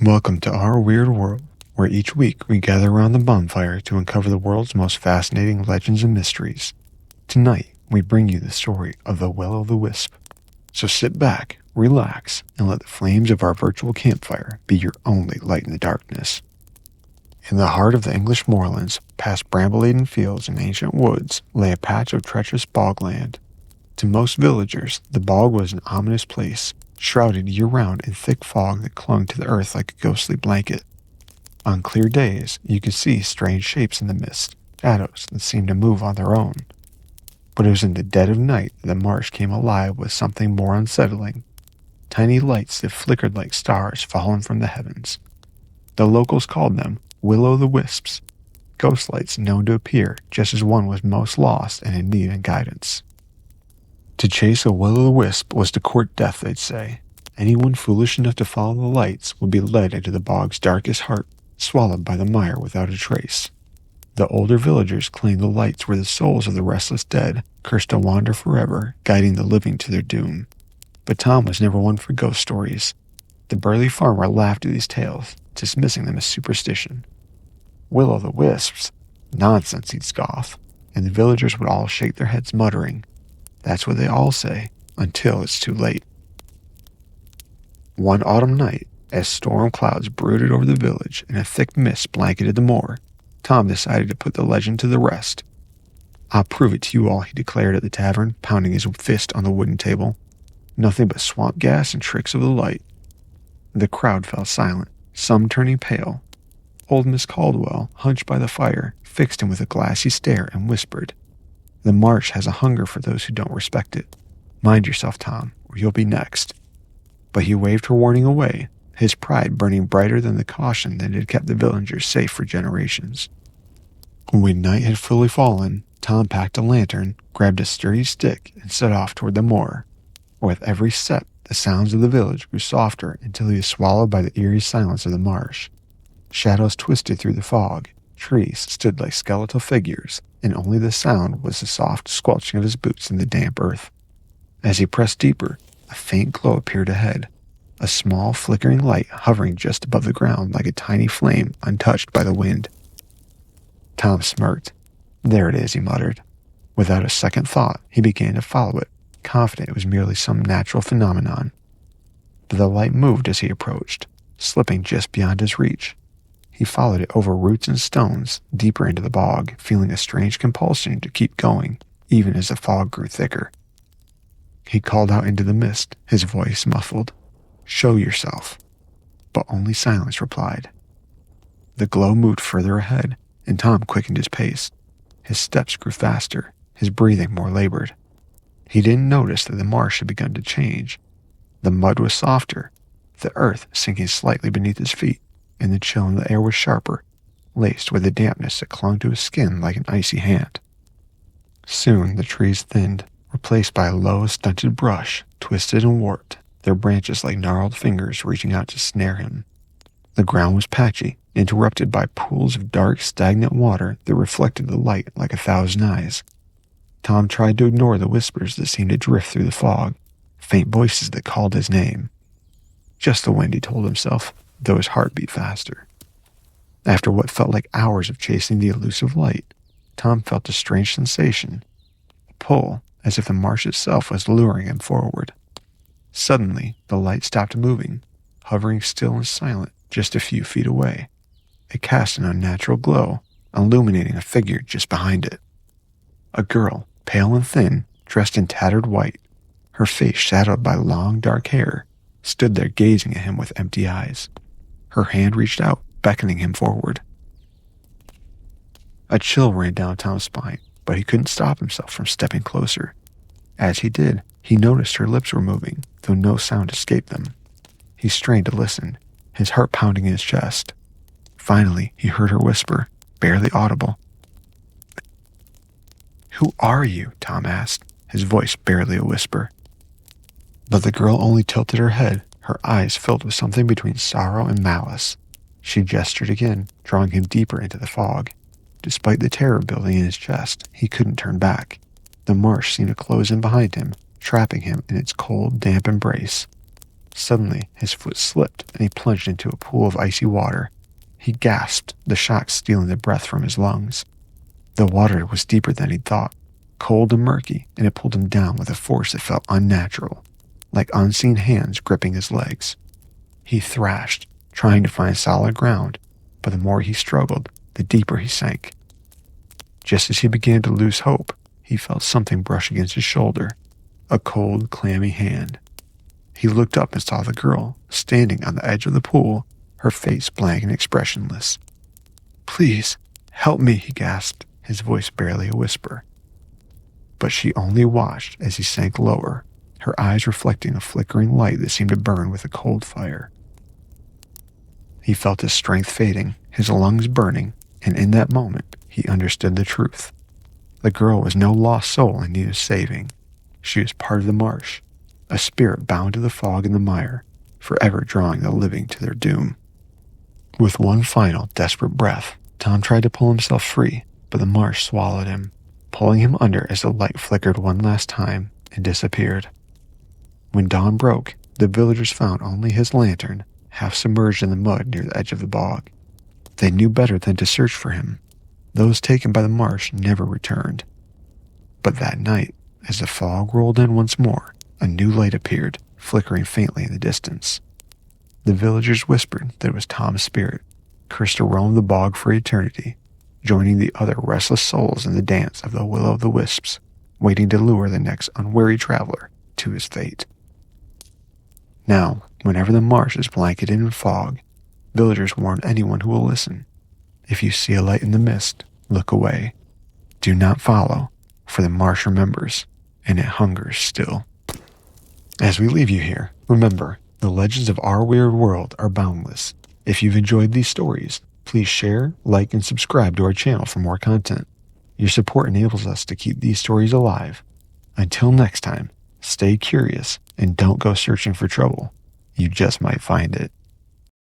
Welcome to our weird world, where each week we gather around the bonfire to uncover the world's most fascinating legends and mysteries. Tonight, we bring you the story of the Willow-the-Wisp. So sit back, relax, and let the flames of our virtual campfire be your only light in the darkness. In the heart of the English moorlands, past bramble-laden fields and ancient woods, lay a patch of treacherous bogland. To most villagers, the bog was an ominous place, shrouded year-round in thick fog that clung to the earth like a ghostly blanket. On clear days, you could see strange shapes in the mist, shadows that seemed to move on their own. But it was in the dead of night that the marsh came alive with something more unsettling. Tiny lights that flickered like stars fallen from the heavens. The locals called them Willow-the-Wisps, ghost lights known to appear just as one was most lost and in need of guidance. To chase a will-o'-the-wisp was to court death, they'd say. Anyone foolish enough to follow the lights would be led into the bog's darkest heart, swallowed by the mire without a trace. The older villagers claimed the lights were the souls of the restless dead, cursed to wander forever, guiding the living to their doom. But Thom was never one for ghost stories. The burly farmer laughed at these tales, dismissing them as superstition. Will-o'-the-wisps? Nonsense, he'd scoff, and the villagers would all shake their heads muttering, "That's what they all say, until it's too late." One autumn night, as storm clouds brooded over the village and a thick mist blanketed the moor, Thom decided to put the legend to the rest. "I'll prove it to you all," he declared at the tavern, pounding his fist on the wooden table. "Nothing but swamp gas and tricks of the light." The crowd fell silent, some turning pale. Old Miss Caldwell, hunched by the fire, fixed him with a glassy stare and whispered, "The marsh has a hunger for those who don't respect it. Mind yourself, Thom, or you'll be next." But he waved her warning away, his pride burning brighter than the caution that had kept the villagers safe for generations. When night had fully fallen, Thom packed a lantern, grabbed a sturdy stick, and set off toward the moor. With every step, the sounds of the village grew softer until he was swallowed by the eerie silence of the marsh. Shadows twisted through the fog, trees stood like skeletal figures, and only the sound was the soft squelching of his boots in the damp earth. As he pressed deeper, a faint glow appeared ahead, a small flickering light hovering just above the ground like a tiny flame untouched by the wind. Thom smirked. "There it is," he muttered. Without a second thought, he began to follow it, confident it was merely some natural phenomenon. But the light moved as he approached, slipping just beyond his reach. He followed it over roots and stones, deeper into the bog, feeling a strange compulsion to keep going, even as the fog grew thicker. He called out into the mist, his voice muffled, "Show yourself." But only silence replied. The glow moved further ahead, and Thom quickened his pace. His steps grew faster, his breathing more labored. He didn't notice that the marsh had begun to change. The mud was softer, the earth sinking slightly beneath his feet, and the chill in the air was sharper, laced with a dampness that clung to his skin like an icy hand. Soon the trees thinned, replaced by a low, stunted brush, twisted and warped, their branches like gnarled fingers reaching out to snare him. The ground was patchy, interrupted by pools of dark, stagnant water that reflected the light like 1,000 eyes. Thom tried to ignore the whispers that seemed to drift through the fog, faint voices that called his name. Just the wind, he told himself, though his heart beat faster. After what felt like hours of chasing the elusive light, Thom felt a strange sensation, a pull, as if the marsh itself was luring him forward. Suddenly, the light stopped moving, hovering still and silent just a few feet away. It cast an unnatural glow, illuminating a figure just behind it. A girl, pale and thin, dressed in tattered white, her face shadowed by long dark hair, stood there gazing at him with empty eyes. Her hand reached out, beckoning him forward. A chill ran down Thom's spine, but he couldn't stop himself from stepping closer. As he did, he noticed her lips were moving, though no sound escaped them. He strained to listen, his heart pounding in his chest. Finally, he heard her whisper, barely audible. "Who are you?" Thom asked, his voice barely a whisper. But the girl only tilted her head, her eyes filled with something between sorrow and malice. She gestured again, drawing him deeper into the fog. Despite the terror building in his chest, he couldn't turn back. The marsh seemed to close in behind him, trapping him in its cold, damp embrace. Suddenly, his foot slipped and he plunged into a pool of icy water. He gasped, the shock stealing the breath from his lungs. The water was deeper than he'd thought, cold and murky, and it pulled him down with a force that felt unnatural, like unseen hands gripping his legs. He thrashed, trying to find solid ground, but the more he struggled, the deeper he sank. Just as he began to lose hope, he felt something brush against his shoulder, a cold, clammy hand. He looked up and saw the girl, standing on the edge of the pool, her face blank and expressionless. "Please, help me," he gasped, his voice barely a whisper. But she only watched as he sank lower, her eyes reflecting a flickering light that seemed to burn with a cold fire. He felt his strength fading, his lungs burning, and in that moment, he understood the truth. The girl was no lost soul in need of saving. She was part of the marsh, a spirit bound to the fog and the mire, forever drawing the living to their doom. With one final, desperate breath, Thom tried to pull himself free, but the marsh swallowed him, pulling him under as the light flickered one last time and disappeared. When dawn broke, the villagers found only his lantern, half submerged in the mud near the edge of the bog. They knew better than to search for him. Those taken by the marsh never returned. But that night, as the fog rolled in once more, a new light appeared, flickering faintly in the distance. The villagers whispered that it was Thom's spirit, cursed to roam the bog for eternity, joining the other restless souls in the dance of the Willow-the-Wisps, waiting to lure the next unwary traveler to his fate. Now, whenever the marsh is blanketed in fog, villagers warn anyone who will listen. If you see a light in the mist, look away. Do not follow, for the marsh remembers, and it hungers still. As we leave you here, remember, the legends of our weird world are boundless. If you've enjoyed these stories, please share, like, and subscribe to our channel for more content. Your support enables us to keep these stories alive. Until next time, stay curious and don't go searching for trouble. You just might find it.